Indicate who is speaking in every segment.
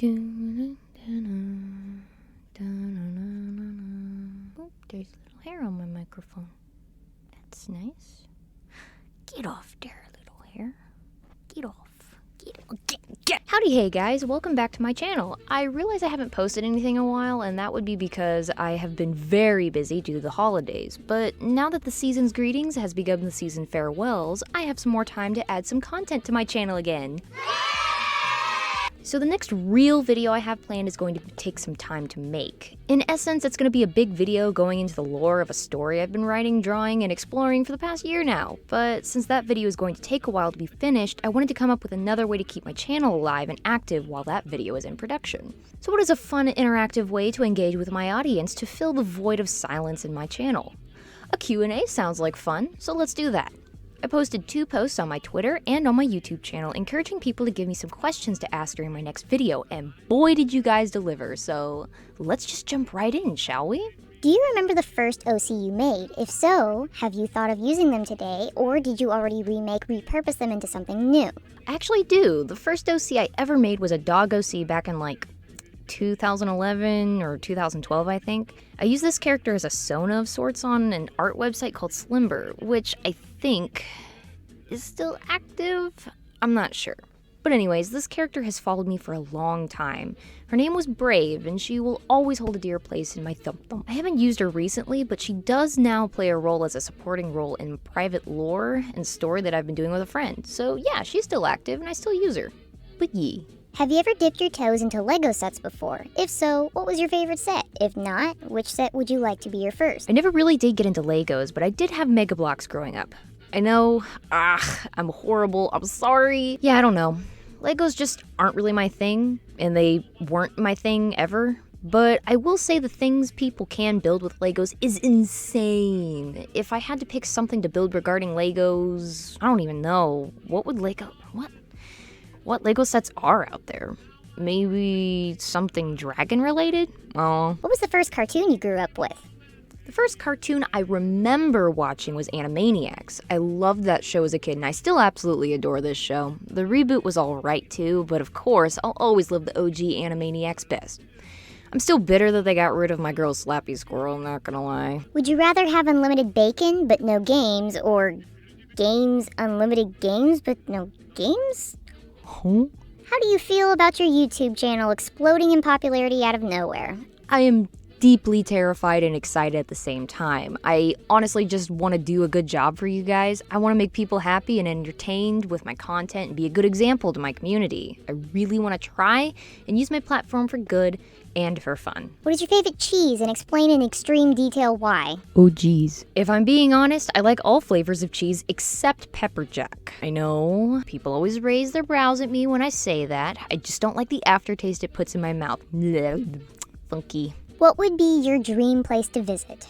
Speaker 1: Oh, there's a little hair on my microphone. That's nice. Get off there, little hair. Get off. Get. Howdy, hey guys, welcome back to my channel. I realize I haven't posted anything in a while, and that would be because I have been very busy due to the holidays. But now that the season's greetings has begun the season farewells, I have some more time to add some content to my channel again. So the next real video I have planned is going to take some time to make. In essence, it's going to be a big video going into the lore of a story I've been writing, drawing, and exploring for the past year now. But since that video is going to take a while to be finished, I wanted to come up with another way to keep my channel alive and active while that video is in production. So what is a fun, interactive way to engage with my audience to fill the void of silence in my channel? A Q&A sounds like fun, so let's do that. I posted 2 posts on my Twitter and on my YouTube channel encouraging people to give me some questions to ask during my next video, and boy did you guys deliver, so let's just jump right in, shall we?
Speaker 2: Do you remember the first OC you made? If so, have you thought of using them today, or did you already repurpose them into something new?
Speaker 1: I actually do. The first OC I ever made was a dog OC back in like 2011 or 2012, I think. I used this character as a Sona of sorts on an art website called Slimber, which I think is still active. I'm not sure. But anyways, this character has followed me for a long time. Her name was Brave, and she will always hold a dear place in my thumb. I haven't used her recently, but she does now play a role as a supporting role in private lore and story that I've been doing with a friend. So yeah, she's still active, and I still use her. But yee.
Speaker 2: Have you ever dipped your toes into Lego sets before? If so, what was your favorite set? If not, which set would you like to be your first?
Speaker 1: I never really did get into Legos, but I did have Mega Bloks growing up. I know, I'm horrible, I'm sorry. Yeah, I don't know. Legos just aren't really my thing, and they weren't my thing ever. But I will say the things people can build with Legos is insane. If I had to pick something to build regarding Legos, I don't even know. What Lego sets are out there? Maybe something dragon related? Oh.
Speaker 2: What was the first cartoon you grew up with?
Speaker 1: The first cartoon I remember watching was Animaniacs. I loved that show as a kid, and I still absolutely adore this show. The reboot was alright too, but of course, I'll always love the OG Animaniacs best. I'm still bitter that they got rid of my girl Slappy Squirrel, not gonna lie.
Speaker 2: Would you rather have unlimited bacon but no games, or games, unlimited games but no games?
Speaker 1: Huh?
Speaker 2: How do you feel about your YouTube channel exploding in popularity out of nowhere?
Speaker 1: I am deeply terrified and excited at the same time. I honestly just want to do a good job for you guys. I want to make people happy and entertained with my content and be a good example to my community. I really want to try and use my platform for good and for fun.
Speaker 2: What is your favorite cheese, and explain in extreme detail why?
Speaker 1: Oh geez. If I'm being honest, I like all flavors of cheese except pepper jack. I know, people always raise their brows at me when I say that. I just don't like the aftertaste it puts in my mouth. Blech. Funky.
Speaker 2: What would be your dream place to visit?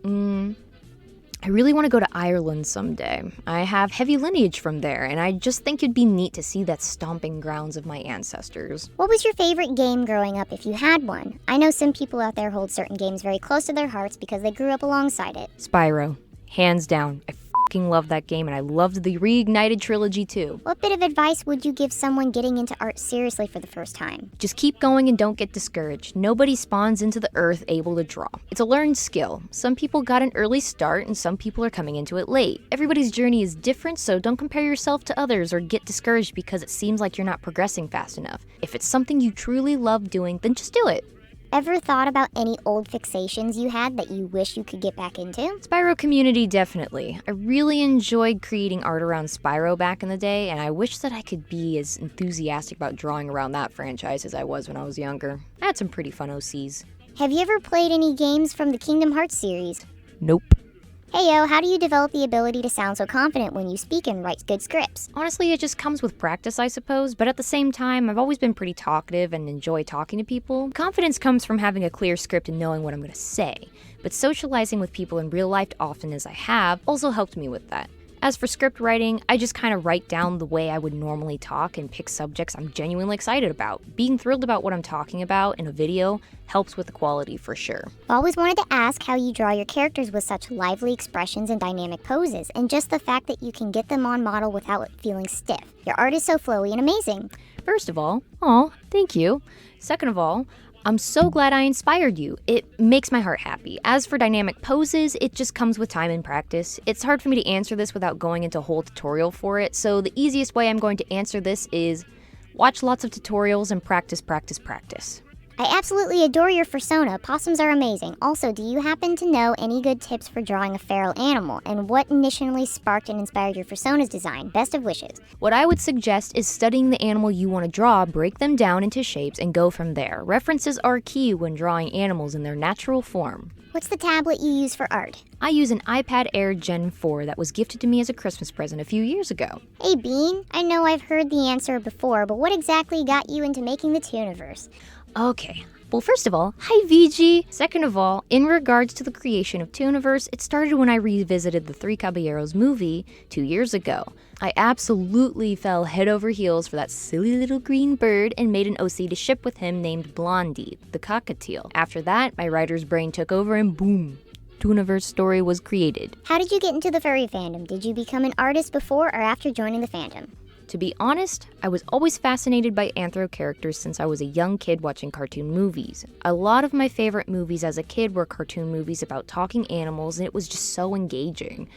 Speaker 1: I really want to go to Ireland someday. I have heavy lineage from there, and I just think it'd be neat to see that stomping grounds of my ancestors.
Speaker 2: What was your favorite game growing up if you had one? I know some people out there hold certain games very close to their hearts because they grew up alongside it.
Speaker 1: Spyro. Hands down. I fucking love that game, and I loved the Reignited trilogy too.
Speaker 2: What bit of advice would you give someone getting into art seriously for the first time?
Speaker 1: Just keep going and don't get discouraged. Nobody spawns into the earth able to draw. It's a learned skill. Some people got an early start and some people are coming into it late. Everybody's journey is different, so don't compare yourself to others or get discouraged because it seems like you're not progressing fast enough. If it's something you truly love doing, then just do it.
Speaker 2: Ever thought about any old fixations you had that you wish you could get back into?
Speaker 1: Spyro community, definitely. I really enjoyed creating art around Spyro back in the day, and I wish that I could be as enthusiastic about drawing around that franchise as I was when I was younger. I had some pretty fun OCs.
Speaker 2: Have you ever played any games from the Kingdom Hearts series?
Speaker 1: Nope.
Speaker 2: Hey yo, how do you develop the ability to sound so confident when you speak and write good scripts?
Speaker 1: Honestly, it just comes with practice, I suppose, but at the same time, I've always been pretty talkative and enjoy talking to people. Confidence comes from having a clear script and knowing what I'm going to say, but socializing with people in real life often as I have also helped me with that. As for script writing, I just kind of write down the way I would normally talk and pick subjects I'm genuinely excited about. Being thrilled about what I'm talking about in a video helps with the quality for sure.
Speaker 2: I've always wanted to ask how you draw your characters with such lively expressions and dynamic poses, and just the fact that you can get them on model without it feeling stiff. Your art is so flowy and amazing.
Speaker 1: First of all, thank you. Second of all, I'm so glad I inspired you. It makes my heart happy. As for dynamic poses, it just comes with time and practice. It's hard for me to answer this without going into a whole tutorial for it, so the easiest way I'm going to answer this is watch lots of tutorials and practice, practice, practice.
Speaker 2: I absolutely adore your fursona. Possums are amazing. Also, do you happen to know any good tips for drawing a feral animal? And what initially sparked and inspired your fursona's design? Best of wishes.
Speaker 1: What I would suggest is studying the animal you want to draw, break them down into shapes, and go from there. References are key when drawing animals in their natural form.
Speaker 2: What's the tablet you use for art?
Speaker 1: I use an iPad Air Gen 4 that was gifted to me as a Christmas present a few years ago.
Speaker 2: Hey Bean, I know I've heard the answer before, but what exactly got you into making the Tooniverse?
Speaker 1: Okay. Well, first of all, hi VG. Second of all, in regards to the creation of Tooniverse, it started when I revisited the Three Caballeros movie 2 years ago. I absolutely fell head over heels for that silly little green bird and made an OC to ship with him named Blondie, the cockatiel. After that, my writer's brain took over and boom, Tooniverse story was created.
Speaker 2: How did you get into the furry fandom? Did you become an artist before or after joining the fandom?
Speaker 1: To be honest, I was always fascinated by anthro characters since I was a young kid watching cartoon movies. A lot of my favorite movies as a kid were cartoon movies about talking animals, and it was just so engaging.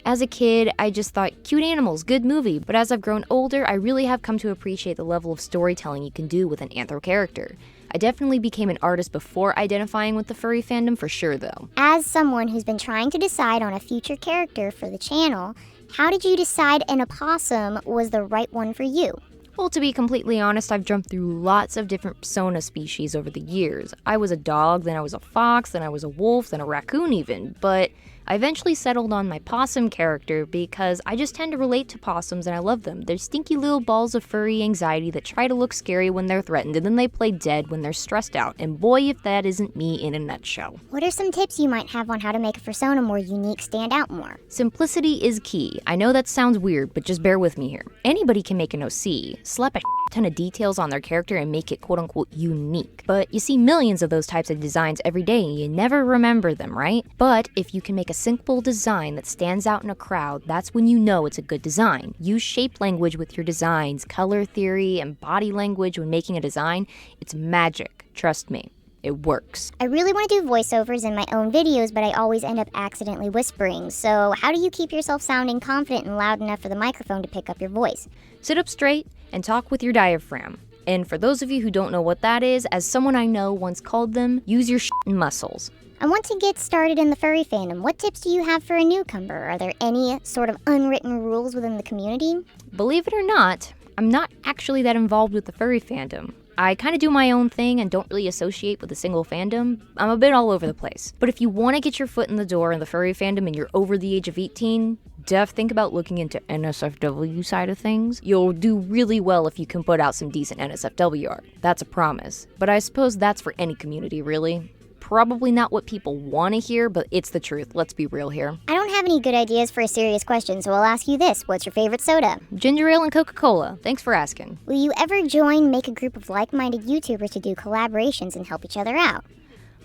Speaker 1: As a kid, I just thought, cute animals, good movie, but as I've grown older, I really have come to appreciate the level of storytelling you can do with an anthro character. I definitely became an artist before identifying with the furry fandom for sure though.
Speaker 2: As someone who's been trying to decide on a future character for the channel, how did you decide an opossum was the right one for you?
Speaker 1: Well, to be completely honest, I've jumped through lots of different persona species over the years. I was a dog, then I was a fox, then I was a wolf, then a raccoon even, but I eventually settled on my possum character because I just tend to relate to possums and I love them. They're stinky little balls of furry anxiety that try to look scary when they're threatened and then they play dead when they're stressed out. And boy, if that isn't me in a nutshell.
Speaker 2: What are some tips you might have on how to make a fursona more unique, stand out more?
Speaker 1: Simplicity is key. I know that sounds weird, but just bear with me here. Anybody can make an OC, slap a ton of details on their character and make it quote-unquote unique. But you see millions of those types of designs every day and you never remember them, right? But if you can make a simple design that stands out in a crowd, that's when you know it's a good design. Use shape language with your designs, color theory, and body language when making a design. It's magic, trust me. It works.
Speaker 2: I really want to do voiceovers in my own videos, but I always end up accidentally whispering. So how do you keep yourself sounding confident and loud enough for the microphone to pick up your voice?
Speaker 1: Sit up straight and talk with your diaphragm. And for those of you who don't know what that is, as someone I know once called them, use your muscles.
Speaker 2: I want to get started in the furry fandom. What tips do you have for a newcomer? Are there any sort of unwritten rules within the community?
Speaker 1: Believe it or not, I'm not actually that involved with the furry fandom. I kind of do my own thing and don't really associate with a single fandom. I'm a bit all over the place. But if you want to get your foot in the door in the furry fandom and you're over the age of 18, think about looking into NSFW side of things. You'll do really well if you can put out some decent NSFW art. That's a promise. But I suppose that's for any community, really. Probably not what people want to hear, but it's the truth. Let's be real here.
Speaker 2: I don't have any good ideas for a serious question, so I'll ask you this. What's your favorite soda?
Speaker 1: Ginger ale and Coca-Cola. Thanks for asking.
Speaker 2: Will you ever make a group of like-minded YouTubers to do collaborations and help each other out?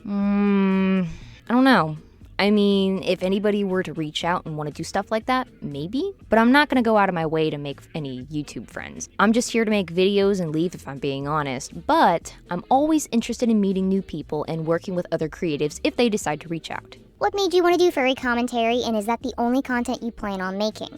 Speaker 1: I don't know. I mean, if anybody were to reach out and want to do stuff like that, maybe. But I'm not going to go out of my way to make any YouTube friends. I'm just here to make videos and leave if I'm being honest. But I'm always interested in meeting new people and working with other creatives if they decide to reach out.
Speaker 2: What made you want to do furry commentary, and is that the only content you plan on making?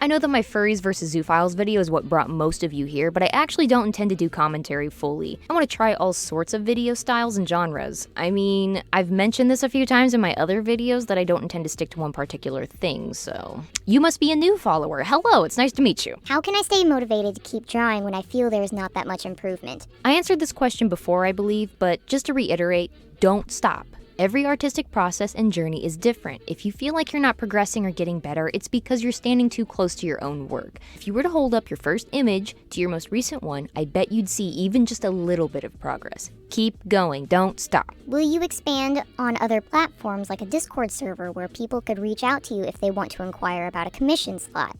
Speaker 1: I know that my Furries vs. Zoophiles video is what brought most of you here, but I actually don't intend to do commentary fully. I want to try all sorts of video styles and genres. I mean, I've mentioned this a few times in my other videos that I don't intend to stick to one particular thing, so... You must be a new follower. Hello, it's nice to meet you.
Speaker 2: How can I stay motivated to keep drawing when I feel there is not that much improvement?
Speaker 1: I answered this question before, I believe, but just to reiterate, don't stop. Every artistic process and journey is different. If you feel like you're not progressing or getting better, it's because you're standing too close to your own work. If you were to hold up your first image to your most recent one, I bet you'd see even just a little bit of progress. Keep going, don't stop.
Speaker 2: Will you expand on other platforms like a Discord server where people could reach out to you if they want to inquire about a commission slot?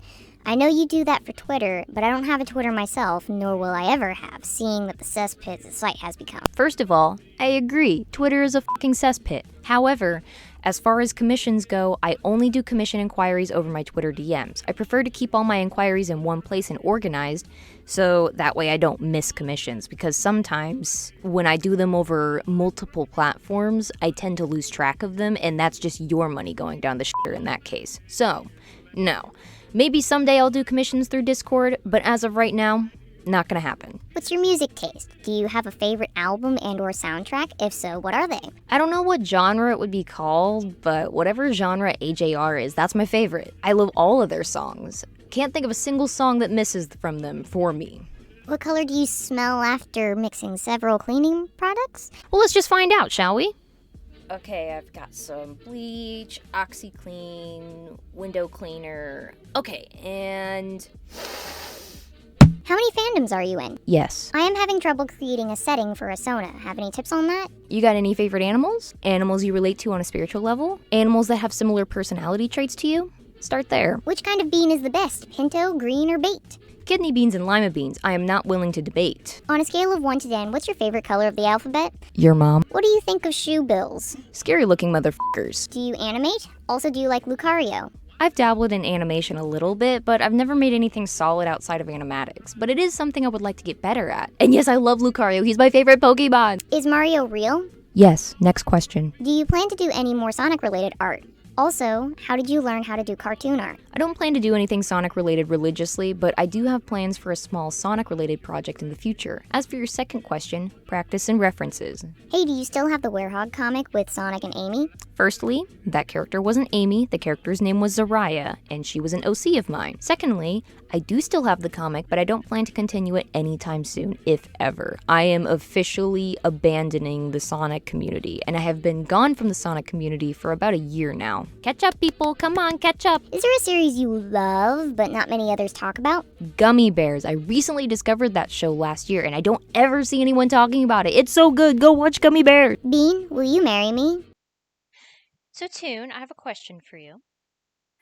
Speaker 2: I know you do that for Twitter, but I don't have a Twitter myself, nor will I ever have, seeing that the cesspit the site has become.
Speaker 1: First of all, I agree. Twitter is a fucking cesspit. However, As far as commissions go, I only do commission inquiries over my Twitter DMs. I prefer to keep all my inquiries in one place and organized, so that way I don't miss commissions, because sometimes when I do them over multiple platforms, I tend to lose track of them, and that's just your money going down the shitter in that case. So, no. Maybe someday I'll do commissions through Discord, but as of right now, not gonna happen.
Speaker 2: What's your music taste? Do you have a favorite album and or soundtrack? If so, what are they?
Speaker 1: I don't know what genre it would be called, but whatever genre AJR is, that's my favorite. I love all of their songs. Can't think of a single song that misses from them for me.
Speaker 2: What color do you smell after mixing several cleaning products?
Speaker 1: Well, let's just find out, shall we? Okay, I've got some bleach, OxyClean, window cleaner. Okay, and...
Speaker 2: How many fandoms are you in?
Speaker 1: Yes.
Speaker 2: I am having trouble creating a setting for a Sona. Have any tips on that?
Speaker 1: You got any favorite animals? Animals you relate to on a spiritual level? Animals that have similar personality traits to you? Start there.
Speaker 2: Which kind of bean is the best? Pinto, green, or baked?
Speaker 1: Kidney beans and lima beans, I am not willing to debate.
Speaker 2: On a scale of 1 to 10, what's your favorite color of the alphabet?
Speaker 1: Your mom.
Speaker 2: What do you think of shoe bills?
Speaker 1: Scary looking motherfuckers.
Speaker 2: Do you animate? Also, do you like Lucario?
Speaker 1: I've dabbled in animation a little bit, but I've never made anything solid outside of animatics. But it is something I would like to get better at. And yes, I love Lucario. He's my favorite Pokemon.
Speaker 2: Is Mario real?
Speaker 1: Yes. Next question.
Speaker 2: Do you plan to do any more Sonic-related art? Also, how did you learn how to do cartoon art?
Speaker 1: I don't plan to do anything Sonic related religiously, but I do have plans for a small Sonic related project in the future. As for your second question, practice and references.
Speaker 2: Hey, do you still have the Werehog comic with Sonic and Amy?
Speaker 1: Firstly, that character wasn't Amy, the character's name was Zaraya, and she was an OC of mine. Secondly, I do still have the comic, but I don't plan to continue it anytime soon, if ever. I am officially abandoning the Sonic community, and I have been gone from the Sonic community for about a year now. Catch up, people, come on, catch up.
Speaker 2: Is there a series you love, but not many others talk about?
Speaker 1: Gummy Bears. I recently discovered that show last year, and I don't ever see anyone talking about it. It's so good, go watch Gummy Bears.
Speaker 2: Bean, will you marry me?
Speaker 1: So, Toon, I have a question for you.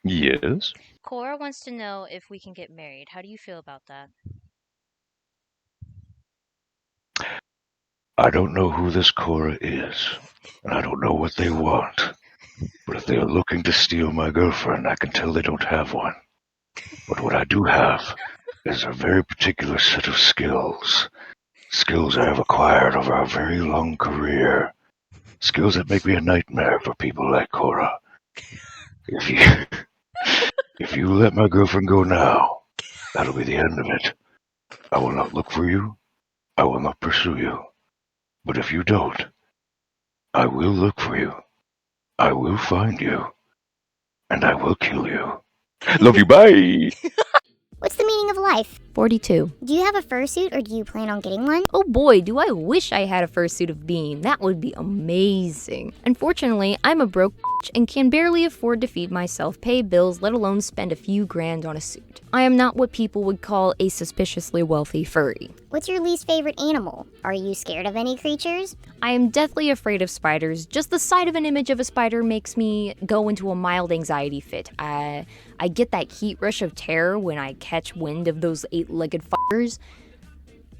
Speaker 3: Yes.
Speaker 1: Cora wants to know if we can get married. How do you feel about that?
Speaker 3: I don't know who this Cora is, and I don't know what they want. But if they are looking to steal my girlfriend, I can tell they don't have one. But what I do have is a very particular set of skills. Skills I have acquired over a very long career. Skills that make me a nightmare for people like Cora. If you let my girlfriend go now, that'll be the end of it. I will not look for you. I will not pursue you. But if you don't, I will look for you. I will find you. And I will kill you. Love you, bye!
Speaker 2: What's the meaning of life?
Speaker 1: 42.
Speaker 2: Do you have a fursuit, or do you plan on getting one?
Speaker 1: Oh boy, do I wish I had a fursuit of Bean. That would be amazing. Unfortunately, I'm a broke bitch and can barely afford to feed myself, pay bills, let alone spend a few grand on a suit. I am not what people would call a suspiciously wealthy furry.
Speaker 2: What's your least favorite animal? Are you scared of any creatures?
Speaker 1: I am deathly afraid of spiders. Just the sight of an image of a spider makes me go into a mild anxiety fit. I get that heat rush of terror when I catch wind of those eight-legged fuckers.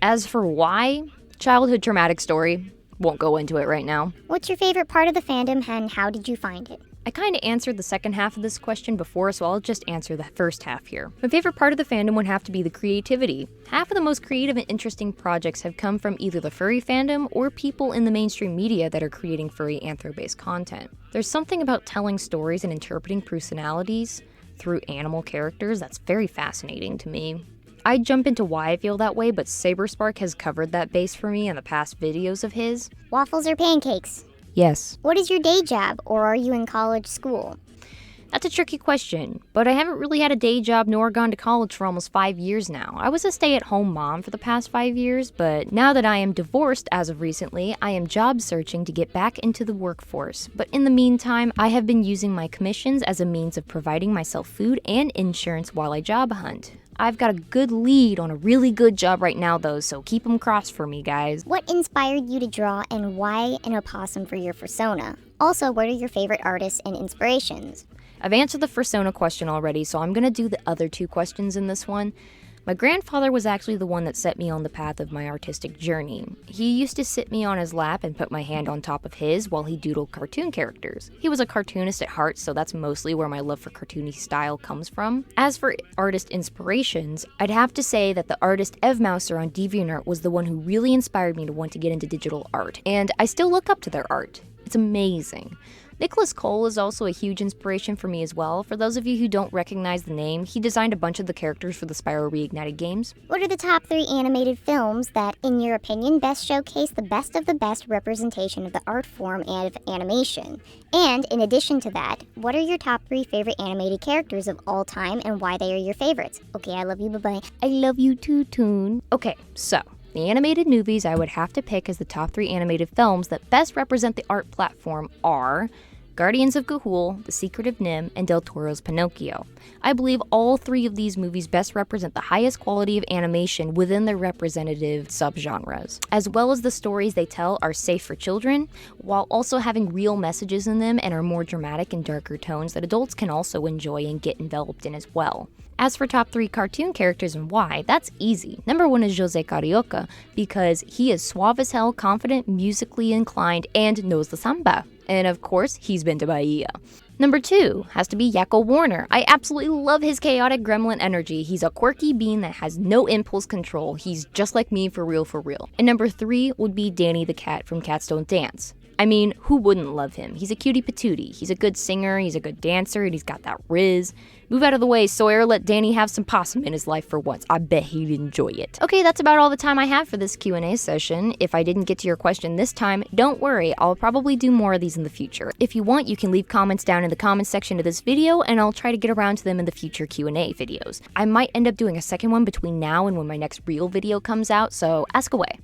Speaker 1: As for why, childhood traumatic story. Won't go into it right now.
Speaker 2: What's your favorite part of the fandom, and how did you find it?
Speaker 1: I kind of answered the second half of this question before, so I'll just answer the first half here. My favorite part of the fandom would have to be the creativity. Half of the most creative and interesting projects have come from either the furry fandom or people in the mainstream media that are creating furry anthro-based content. There's something about telling stories and interpreting personalities through animal characters that's very fascinating to me. I'd jump into why I feel that way, but Saberspark has covered that base for me in the past videos of his.
Speaker 2: Waffles or pancakes?
Speaker 1: Yes.
Speaker 2: What is your day job, or are you in college school?
Speaker 1: That's a tricky question, but I haven't really had a day job nor gone to college for almost 5 years now. I was a stay-at-home mom for the past 5 years, but now that I am divorced as of recently, I am job searching to get back into the workforce. But in the meantime, I have been using my commissions as a means of providing myself food and insurance while I job hunt. I've got a good lead on a really good job right now though, so keep them crossed for me, guys.
Speaker 2: What inspired you to draw, and why an opossum for your persona? Also, what are your favorite artists and inspirations?
Speaker 1: I've answered the persona question already, so I'm gonna do the other two questions in this one. My grandfather was actually the one that set me on the path of my artistic journey. He used to sit me on his lap and put my hand on top of his while he doodled cartoon characters. He was a cartoonist at heart, so that's mostly where my love for cartoony style comes from. As for artist inspirations, I'd have to say that the artist Ev Mouser on DeviantArt was the one who really inspired me to want to get into digital art, and I still look up to their art. It's amazing. Nicholas Cole is also a huge inspiration for me as well. For those of you who don't recognize the name, he designed a bunch of the characters for the Spyro Reignited games.
Speaker 2: What are the top 3 animated films that, in your opinion, best showcase the best of the best representation of the art form and of animation? And, in addition to that, what are your top 3 favorite animated characters of all time and why they are your favorites? Okay, I love you, bye-bye.
Speaker 1: I love you too, Toon. Okay, so the animated movies I would have to pick as the top 3 animated films that best represent the art platform are Guardians of Ga'Hoole, The Secret of Nim, and Del Toro's Pinocchio. I believe all 3 of these movies best represent the highest quality of animation within their representative subgenres, as well as the stories they tell are safe for children, while also having real messages in them and are more dramatic and darker tones that adults can also enjoy and get enveloped in as well. As for top 3 cartoon characters and why, that's easy. Number 1 is Jose Carioca, because he is suave as hell, confident, musically inclined, and knows the samba. And of course, he's been to Bahia. Number 2 has to be Yakko Warner. I absolutely love his chaotic gremlin energy. He's a quirky bean that has no impulse control. He's just like me for real, for real. And number 3 would be Danny the cat from Cats Don't Dance. I mean, who wouldn't love him? He's a cutie patootie. He's a good singer, he's a good dancer, and he's got that riz. Move out of the way, Sawyer. Let Danny have some possum in his life for once. I bet he'd enjoy it. Okay, that's about all the time I have for this Q&A session. If I didn't get to your question this time, don't worry. I'll probably do more of these in the future. If you want, you can leave comments down in the comments section of this video, and I'll try to get around to them in the future Q&A videos. I might end up doing a second one between now and when my next real video comes out, so ask away.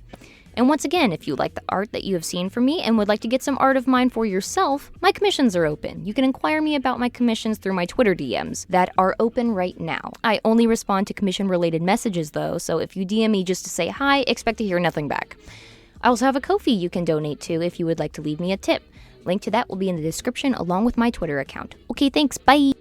Speaker 1: And once again, if you like the art that you have seen from me and would like to get some art of mine for yourself, my commissions are open. You can inquire me about my commissions through my Twitter DMs that are open right now. I only respond to commission-related messages though, so if you DM me just to say hi, expect to hear nothing back. I also have a Ko-fi you can donate to if you would like to leave me a tip. Link to that will be in the description along with my Twitter account. Okay, thanks, bye!